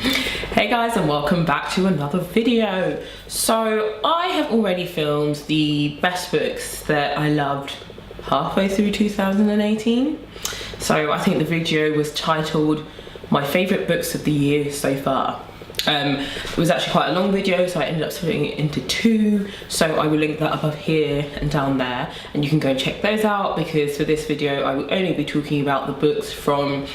Hey guys, and welcome back to another video. So I have already filmed the best books that I loved halfway through 2018. So I think the video was titled My Favourite Books of the Year So Far. It was actually quite a long video, so I ended up splitting it into two, so I will link that above here and down there, and you can go and check those out, because for this video I will only be talking about the books from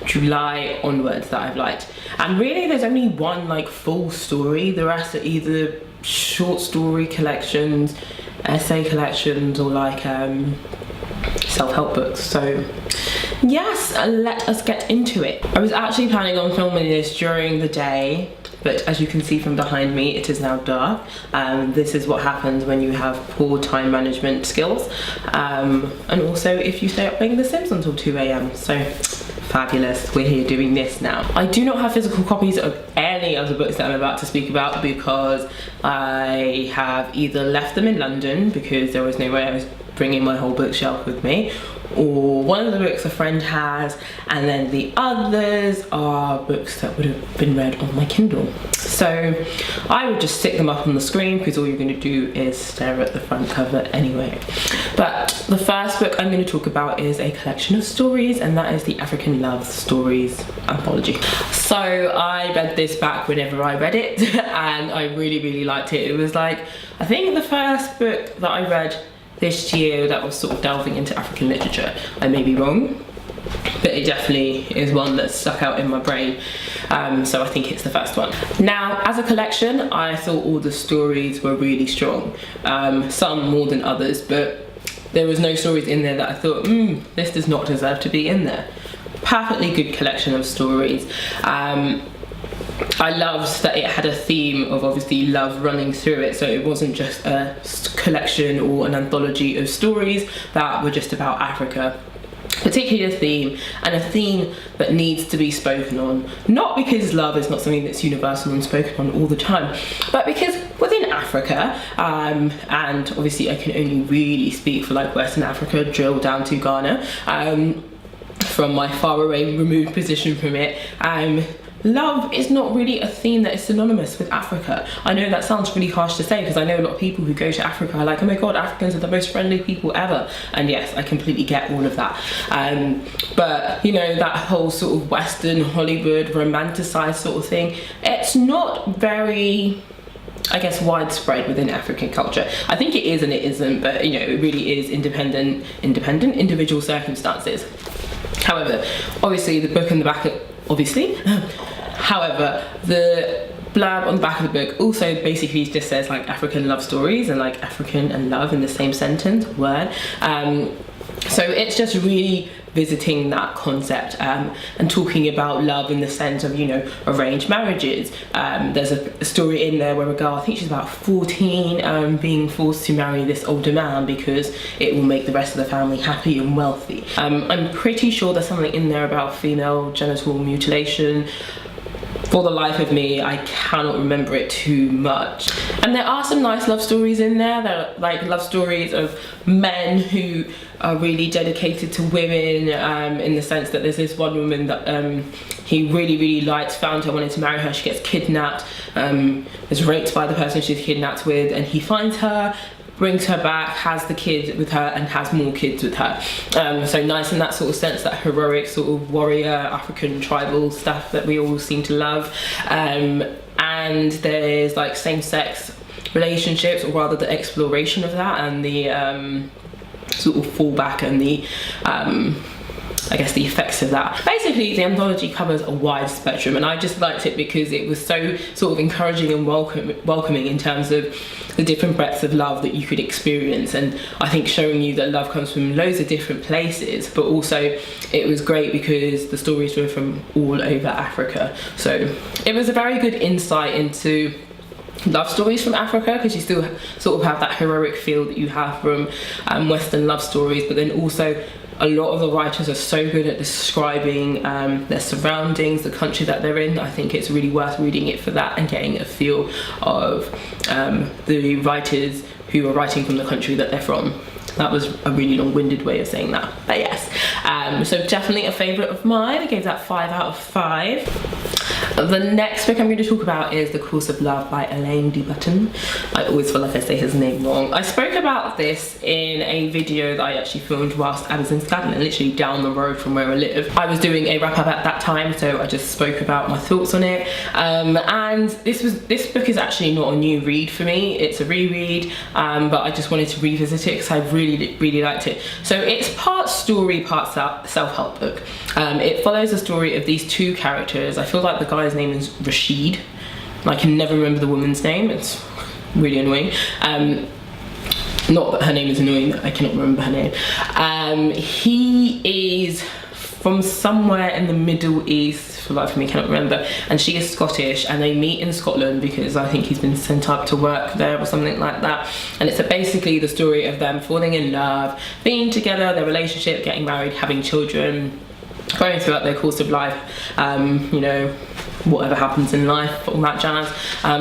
July onwards that I've liked. And really there's only one like full story, the rest are either short story collections, essay collections, or like self-help books. So yes, let us get into it. I was actually planning on filming this during the day, but as you can see from behind me, it is now dark. This is what happens when you have poor time management skills, and also if you stay up playing The Sims until 2 AM. So fabulous, we're here doing this now. I do not have physical copies of any of the books that I'm about to speak about, because I have either left them in London because there was no way I was bringing my whole bookshelf with me, or one of the books a friend has, and then the others are books that would have been read on my Kindle. So I would just stick them up on the screen, because all you're going to do is stare at the front cover anyway. But the first book I'm going to talk about is a collection of stories, and that is the African Love Stories Anthology. So I read this back whenever I read it, and I really liked it. It was like, I think the first book that I read this year that was sort of delving into African literature. I may be wrong, but it definitely is one that's stuck out in my brain. So I think it's the first one. Now, as a collection, I thought all the stories were really strong. Some more than others, but there was no stories in there that I thought, this does not deserve to be in there. Perfectly good collection of stories. I loved that it had a theme of obviously love running through it, so it wasn't just a collection or an anthology of stories that were just about Africa. Particularly a theme, and a theme that needs to be spoken on, not because love is not something that's universal and spoken on all the time, but because within Africa, and obviously I can only really speak for like Western Africa, drill down to Ghana, from my far away removed position from it, love is not really a theme that is synonymous with Africa. I know that sounds really harsh to say, because I know a lot of people who go to Africa are like, oh my god, Africans are the most friendly people ever. And yes, I completely get all of that. But you know, that whole sort of Western Hollywood romanticized sort of thing, it's not very, I guess, widespread within African culture. I think it is and it isn't, but you know, it really is independent individual circumstances. However, obviously the book in the back of, however, the blurb on the back of the book also basically just says like African love stories, and like African and love in the same sentence, word. So it's just really visiting that concept, and talking about love in the sense of, you know, arranged marriages. There's a story in there where a girl, I think she's about 14, being forced to marry this older man because it will make the rest of the family happy and wealthy. I'm pretty sure there's something in there about female genital mutilation. For the life of me, I cannot remember it too much. And there are some nice love stories in there. They're like love stories of men who are really dedicated to women, in the sense that there's this one woman that he really liked, found her, wanted to marry her, she gets kidnapped, is raped by the person she's kidnapped with, and he finds her, brings her back, has the kid with her, and has more kids with her. So nice in that sort of sense, that heroic sort of warrior African tribal stuff that we all seem to love. And there's like same-sex relationships, or rather the exploration of that, and the sort of fallback and the I guess the effects of that. Basically, the anthology covers a wide spectrum, and I just liked it because it was so sort of encouraging and welcoming in terms of the different breadths of love that you could experience, and I think showing you that love comes from loads of different places, but also it was great because the stories were from all over Africa. So it was a very good insight into love stories from Africa, because you still sort of have that heroic feel that you have from Western love stories, but then also a lot of the writers are so good at describing their surroundings, the country that they're in. I think it's really worth reading it for that and getting a feel of the writers who are writing from the country that they're from. That was a really long-winded way of saying that, but yes. So definitely a favourite of mine. I gave that 5 out of 5. The next book I'm going to talk about is The Course of Love by Alain de Botton. I always feel like I say his name wrong. I spoke about this in a video that I actually filmed whilst I was in Scotland, literally down the road from where I live. I was doing a wrap up at that time, so I just spoke about my thoughts on it. And this book is actually not a new read for me. It's a reread, but I just wanted to revisit it because I really liked it. So it's part story, part self-help book. It follows the story of these two characters. I feel like the guy's name is Rashid. I can never remember the woman's name. It's really annoying. Not that her name is annoying, I cannot remember her name. He is from somewhere in the Middle East, for life of me, cannot remember, and she is Scottish, and they meet in Scotland because I think he's been sent up to work there or something like that. And it's basically the story of them falling in love, being together, their relationship, getting married, having children, going throughout their course of life, you know, whatever happens in life, all that jazz,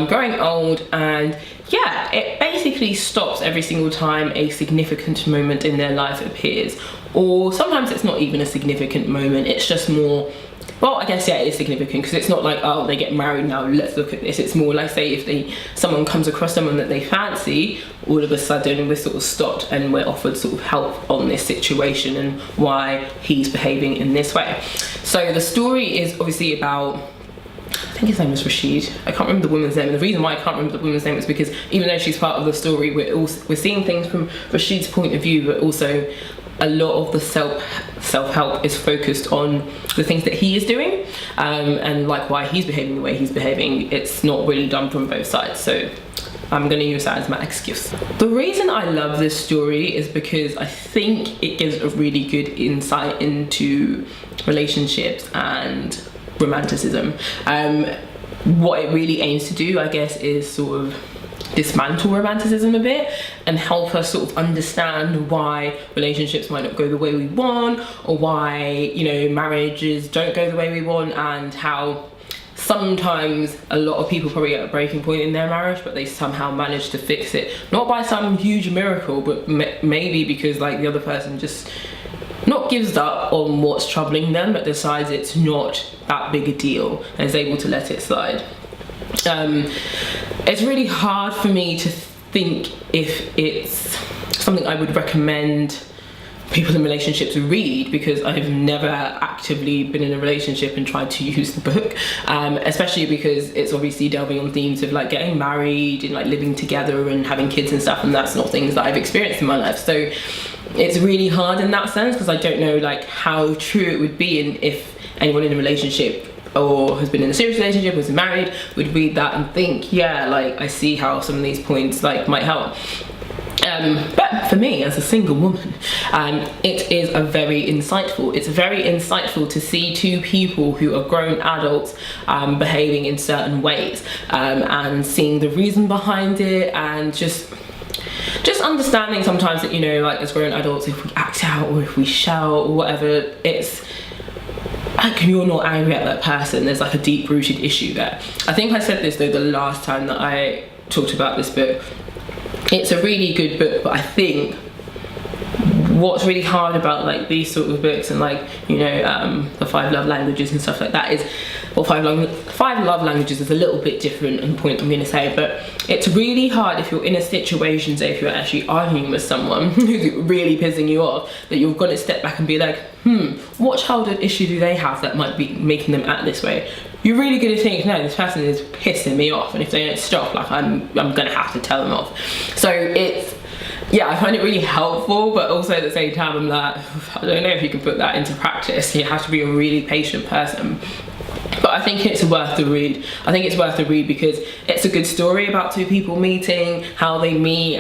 growing old. And yeah, it basically stops every single time a significant moment in their life appears, or sometimes it's not even a significant moment, it's just more, well, I guess, yeah, it is significant because it's not like, oh, they get married now, let's look at this. It's more like, say, if someone comes across someone that they fancy, all of a sudden we're sort of stopped and we're offered sort of help on this situation and why he's behaving in this way. So the story is obviously about, I think his name was Rashid. I can't remember the woman's name, and the reason why I can't remember the woman's name is because even though she's part of the story, we're seeing things from Rashid's point of view, but also a lot of the self-help is focused on the things that he is doing, and like why he's behaving the way he's behaving. It's not really done from both sides, so I'm going to use that as my excuse. The reason I love this story is because I think it gives a really good insight into relationships and romanticism. What it really aims to do, I guess, is sort of dismantle romanticism a bit and help us sort of understand why relationships might not go the way we want, or why, you know, marriages don't go the way we want, and how sometimes a lot of people probably at a breaking point in their marriage, but they somehow manage to fix it, not by some huge miracle, but maybe because like the other person just not gives up on what's troubling them, but decides it's not that big a deal and is able to let it slide. It's really hard for me to think if it's something I would recommend people in relationships read, because I've never actively been in a relationship and tried to use the book, especially because it's obviously delving on themes of like getting married and like living together and having kids and stuff, and that's not things that I've experienced in my life. So it's really hard in that sense, because I don't know like how true it would be, and if anyone in a relationship or has been in a serious relationship or is married would read that and think, yeah, like I see how some of these points like might help. But for me as a single woman, it is very insightful. It's very insightful to see two people who are grown adults behaving in certain ways, and seeing the reason behind it, and just understanding sometimes that, you know, like as grown adults, if we act out or if we shout or whatever, it's like you're not angry at that person, there's like a deep-rooted issue there. I think I said this though the last time that I talked about this book. It's a really good book, but I think what's really hard about like these sort of books and like, you know, the 5 love languages and stuff like that is, well, 5 love languages is a little bit different in point I'm going to say, but it's really hard if you're in a situation, say if you're actually arguing with someone who's really pissing you off, that you've got to step back and be like, what childhood issue do they have that might be making them act this way? You're really going to think, no, this person is pissing me off, and if they don't stop, like I'm gonna have to tell them off. So it's, yeah, I find it really helpful, but also at the same time I'm like, I don't know if you can put that into practice. You have to be a really patient person. But I think it's worth the read. I think it's worth the read because it's a good story about two people meeting, how they meet,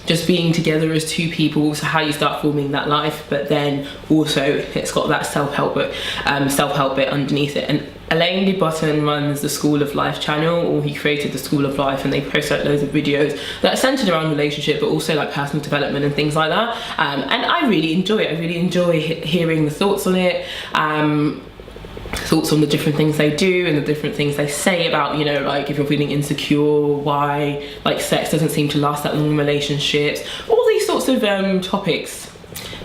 just being together as two people, so how you start forming that life. But then also it's got that self-help bit underneath it. And Alain de Botton runs the School of Life channel, or he created the School of Life, and they post like loads of videos that are centered around relationship, but also like personal development and things like that. And I really enjoy it. I really enjoy hearing the thoughts on it. Thoughts on the different things they do and the different things they say about, you know, like if you're feeling insecure, why like sex doesn't seem to last that long in relationships, all these sorts of topics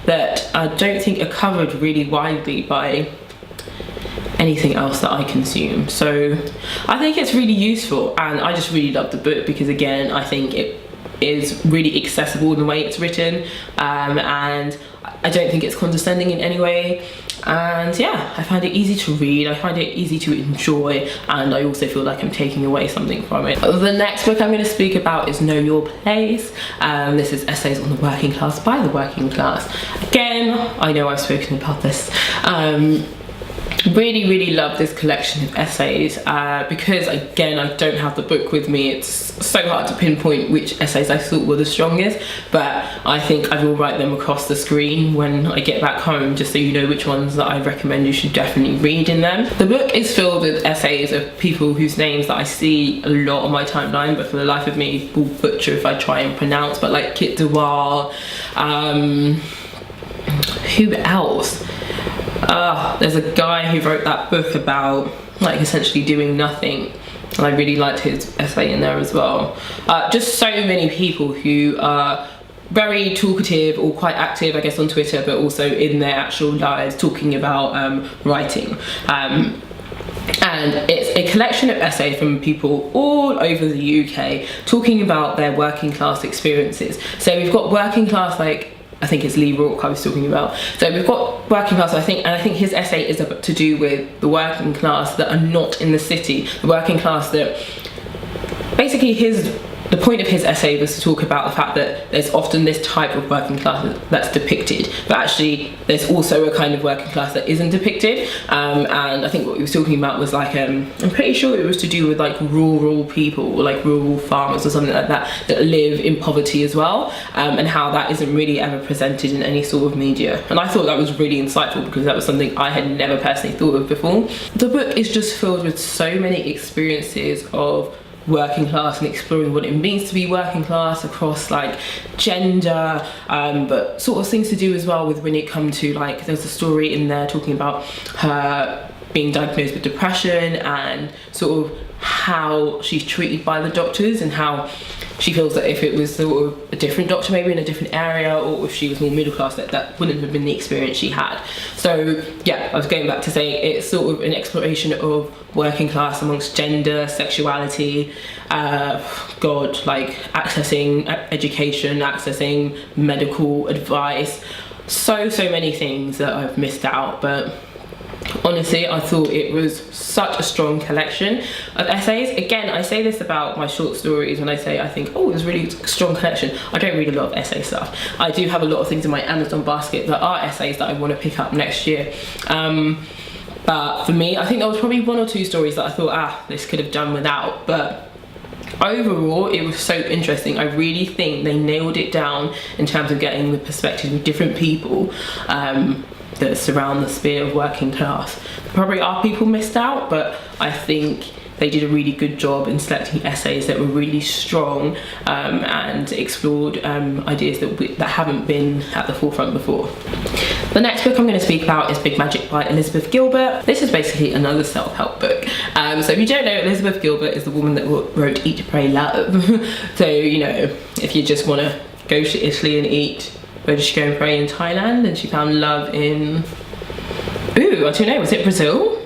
that I don't think are covered really widely by anything else that I consume. So I think it's really useful, and I just really love the book because, again, I think it is really accessible in the way it's written, and I don't think it's condescending in any way. And yeah, I find it easy to read, I find it easy to enjoy, and I also feel like I'm taking away something from it. The next book I'm going to speak about is Know Your Place. This is Essays on the Working Class by the Working Class. Again, I know I've spoken about this. Really love this collection of essays because, again, I don't have the book with me. It's so hard to pinpoint which essays I thought were the strongest, but I think I will write them across the screen when I get back home, just so you know which ones that I recommend you should definitely read in them. The book is filled with essays of people whose names that I see a lot on my timeline, but for the life of me will butcher if I try and pronounce, but like Kit Dewar, who else? There's a guy who wrote that book about like essentially doing nothing, and I really liked his essay in there as well. Just so many people who are very talkative or quite active, I guess, on Twitter, but also in their actual lives talking about writing. And it's a collection of essays from people all over the UK talking about their working class experiences. So we've got working class, like I think it's Lee Rourke I was talking about. So we've got working class, I think his essay is to do with the working class that are not in the city, the working class that basically the point of his essay was to talk about the fact that there's often this type of working class that's depicted, but actually there's also a kind of working class that isn't depicted. And I think what he was talking about was like, I'm pretty sure it was to do with like rural people, or like rural farmers or something like that, that live in poverty as well, and how that isn't really ever presented in any sort of media. And I thought that was really insightful because that was something I had never personally thought of before. The book is just filled with so many experiences of working class and exploring what it means to be working class across like gender, but sort of things to do as well with when it comes to like, there's a story in there talking about her being diagnosed with depression and sort of how she's treated by the doctors, and how she feels that if it was sort of a different doctor, maybe in a different area, or if she was more middle class, that wouldn't have been the experience she had. So yeah, I was going back to say it's sort of an exploration of working class amongst gender, sexuality, like accessing education, accessing medical advice, so many things that I've missed out. But honestly, I thought it was such a strong collection of essays. Again, I say this about my short stories when I say I think, oh, it was a really strong collection. I don't read a lot of essay stuff. I do have a lot of things in my Amazon basket that are essays that I want to pick up next year. But for me, I think there was probably one or two stories that I thought, this could have done without. But overall, it was so interesting. I really think they nailed it down in terms of getting the perspective of different people that surround the sphere of working class. There probably are people missed out, but I think they did a really good job in selecting essays that were really strong and explored ideas that haven't been at the forefront before. The next book I'm going to speak about is Big Magic by Elizabeth Gilbert. This is basically another self-help book. So if you don't know, Elizabeth Gilbert is the woman that wrote Eat, Pray, Love. So, you know, if you just want to go to Italy and eat, where did she go and pray? In Thailand, and she found love in, I don't know, was it Brazil?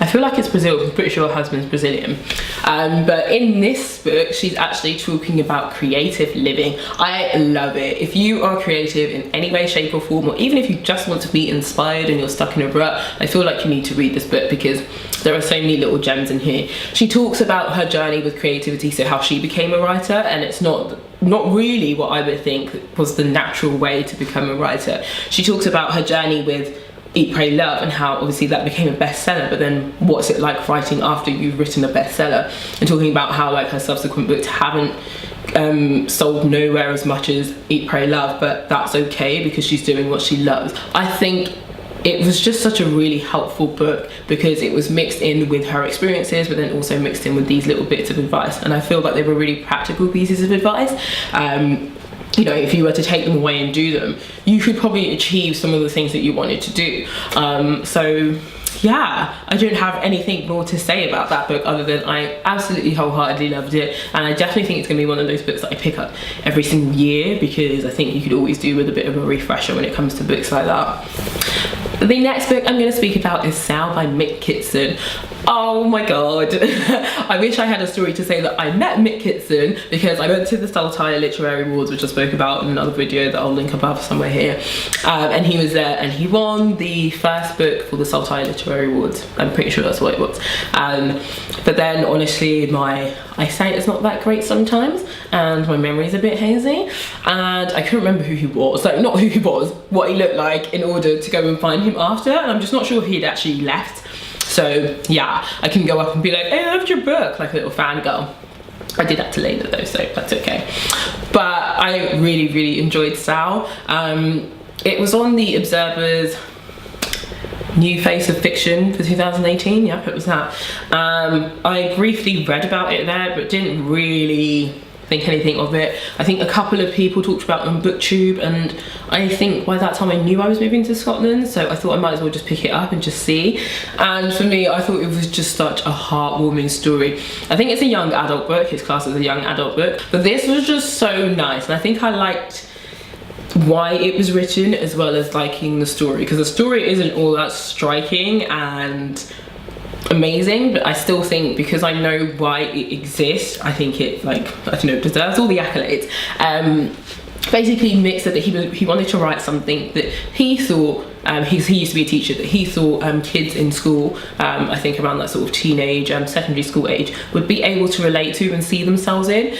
I feel like it's Brazil, I'm pretty sure her husband's Brazilian. But in this book, she's actually talking about creative living. I love it. If you are creative in any way, shape or form, or even if you just want to be inspired and you're stuck in a rut, I feel like you need to read this book because there are so many little gems in here. She talks about her journey with creativity, so how she became a writer, and it's not really what I would think was the natural way to become a writer. She talks about her journey with Eat, Pray, Love, and how obviously that became a bestseller, but then what's it like writing after you've written a bestseller, and talking about how like her subsequent books haven't sold nowhere as much as Eat, Pray, Love, but that's okay because she's doing what she loves. I think it was just such a really helpful book because it was mixed in with her experiences, but then also mixed in with these little bits of advice, and I feel like they were really practical pieces of advice. You know, if you were to take them away and do them, you could probably achieve some of the things that you wanted to do. So yeah, I don't have anything more to say about that book other than I absolutely wholeheartedly loved it, and I definitely think it's going to be one of those books that I pick up every single year because I think you could always do with a bit of a refresher when it comes to books like that. The next book I'm going to speak about is Sal by Mick Kitson. Oh my god. I wish I had a story to say that I met Mick Kitson, because I went to the Untitled Literary Awards, which I spoke about in another video that I'll link above somewhere here, and he was there and he won the first book for the Untitled Literary Awards. I'm pretty sure that's what it was. But then honestly my eyesight is not that great sometimes and my memory is a bit hazy, and I couldn't remember who he was, like not who he was, what he looked like, in order to go and find him after, and I'm just not sure if he'd actually left. So yeah, I can go up and be like, hey, I loved your book, like a little fangirl. I did that to Leila though, so that's okay. But I really enjoyed Sal. It was on the Observer's New Face of Fiction for 2018, yep, it was that. I briefly read about it there, but didn't really think anything of it. I think a couple of people talked about it on BookTube, and I think by that time I knew I was moving to Scotland, so I thought I might as well just pick it up and just see. And for me, I thought it was just such a heartwarming story. I think it's a young adult book, it's classed as a young adult book, but this was just so nice, and I think I liked why it was written as well as liking the story, because the story isn't all that striking and amazing, but I still think, because I know why it exists, I think it, like, I don't know, deserves all the accolades. Basically Mick said that he wanted to write something that he thought, he used to be a teacher, that he thought kids in school, I think around that sort of teenage, secondary school age, would be able to relate to and see themselves in.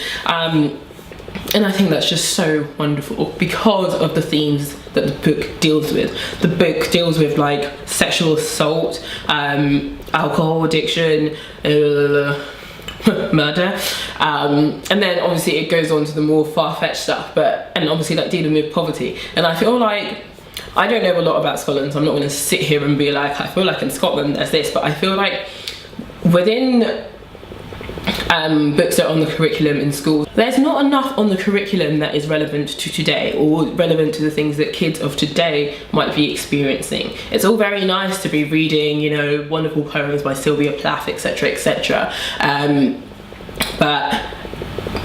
And I think that's just so wonderful because of the themes that the book deals with. The book deals with like sexual assault, alcohol addiction, murder, and then obviously it goes on to the more far-fetched stuff, and obviously like dealing with poverty. And I feel like, I don't know a lot about Scotland, so I'm not going to sit here and be like, I feel like in Scotland there's this, but I feel like within books that are on the curriculum in schools, there's not enough on the curriculum that is relevant to today, or relevant to the things that kids of today might be experiencing. It's all very nice to be reading, you know, wonderful poems by Sylvia Plath, etc, etc, but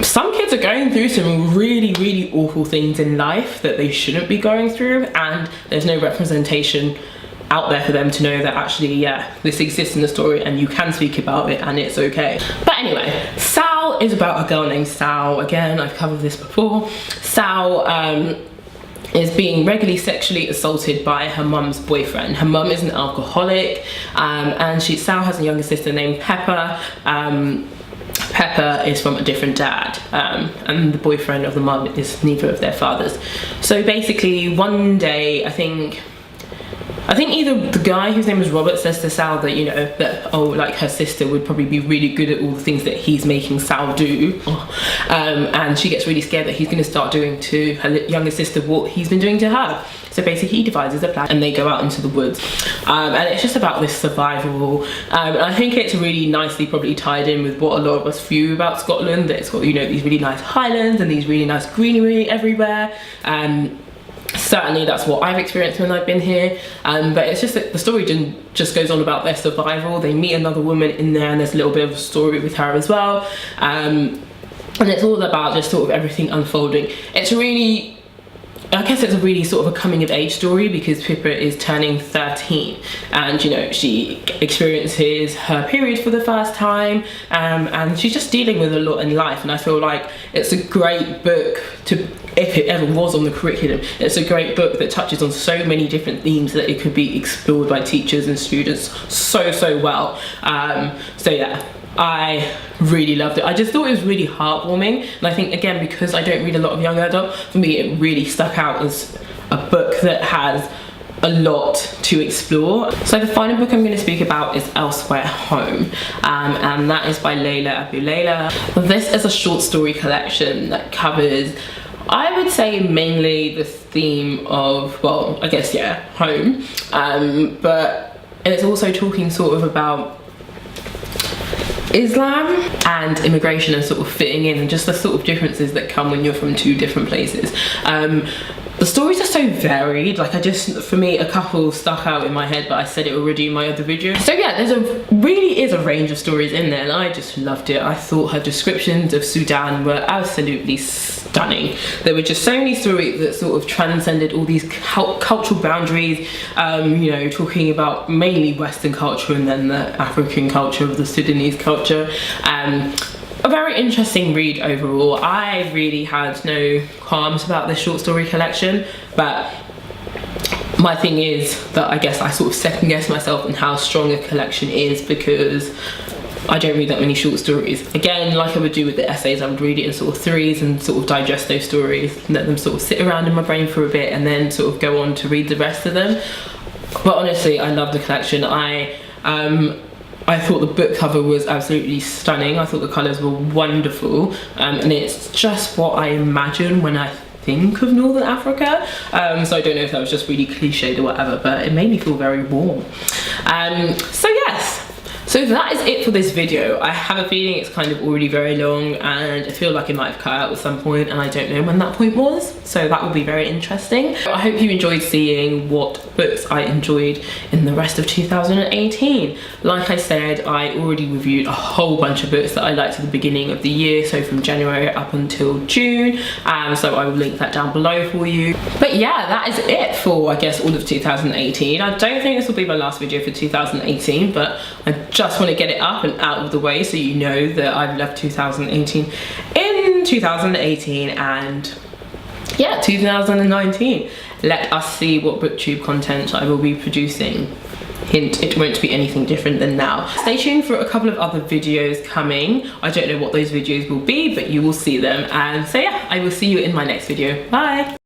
some kids are going through some really awful things in life that they shouldn't be going through, and there's no representation out there for them to know that actually, yeah, this exists in the story and you can speak about it and it's okay. But anyway, Sal is about a girl named Sal. Again, I've covered this before. Sal is being regularly sexually assaulted by her mum's boyfriend. Her mum is an alcoholic, and Sal has a younger sister named Pepper. Pepper is from a different dad, and the boyfriend of the mum is neither of their fathers. So basically one day, I think either the guy whose name is Robert says to Sal that, you know, that, oh, like her sister would probably be really good at all the things that he's making Sal do, and she gets really scared that he's going to start doing to her younger sister what he's been doing to her. So basically he devises a plan and they go out into the woods, and it's just about this survival, and I think it's really nicely probably tied in with what a lot of us view about Scotland, that it's got, you know, these really nice highlands and these really nice greenery everywhere. Certainly that's what I've experienced when I've been here, but it's just that the story just goes on about their survival. They meet another woman in there and there's a little bit of a story with her as well, and it's all about just sort of everything unfolding. It's really, I guess it's a really sort of a coming of age story, because Pippa is turning 13 and, you know, she experiences her period for the first time, and she's just dealing with a lot in life. And I feel like it's a great book to, if it ever was on the curriculum, it's a great book that touches on so many different themes that it could be explored by teachers and students so well. So yeah, I really loved it. I just thought it was really heartwarming, and I think, again, because I don't read a lot of young adult, for me it really stuck out as a book that has a lot to explore. So the final book I'm going to speak about is Elsewhere Home, and that is by Leila Aboulela. This is a short story collection that covers, I would say, mainly the theme of, well, I guess, yeah, home, but it's also talking sort of about Islam and immigration and sort of fitting in, and just the sort of differences that come when you're from two different places. The The stories are so varied. Like, for me, a couple stuck out in my head, but I said it already in my other video. So yeah, really is a range of stories in there, and I just loved it. I thought her descriptions of Sudan were absolutely stunning. There were just so many stories that sort of transcended all these cultural boundaries, you know, talking about mainly Western culture and then the African culture of the Sudanese culture. A very interesting read overall. I really had no qualms about this short story collection, but my thing is that I guess I sort of second guess myself on how strong a collection is, because I don't read that many short stories. Again, like I would do with the essays, I would read it in sort of threes and sort of digest those stories, let them sort of sit around in my brain for a bit and then sort of go on to read the rest of them. But honestly, I love the collection. I thought the book cover was absolutely stunning. I thought the colours were wonderful, and it's just what I imagine when I think of Northern Africa. So I don't know if that was just really cliched or whatever, but it made me feel very warm. So yes. So that is it for this video. I have a feeling it's kind of already very long, and I feel like it might have cut out at some point, and I don't know when that point was, so that will be very interesting. I hope you enjoyed seeing what books I enjoyed in the rest of 2018. Like I said, I already reviewed a whole bunch of books that I liked at the beginning of the year, so from January up until June, so I will link that down below for you. But yeah, that is it for, I guess, all of 2018. I don't think this will be my last video for 2018, but I just want to get it up and out of the way so you know that I've left 2018 in 2018 and yeah, 2019. Let us see what booktube content I will be producing. Hint, it won't be anything different than now. Stay tuned for a couple of other videos coming. I don't know what those videos will be, but you will see them. And so yeah, I will see you in my next video. Bye!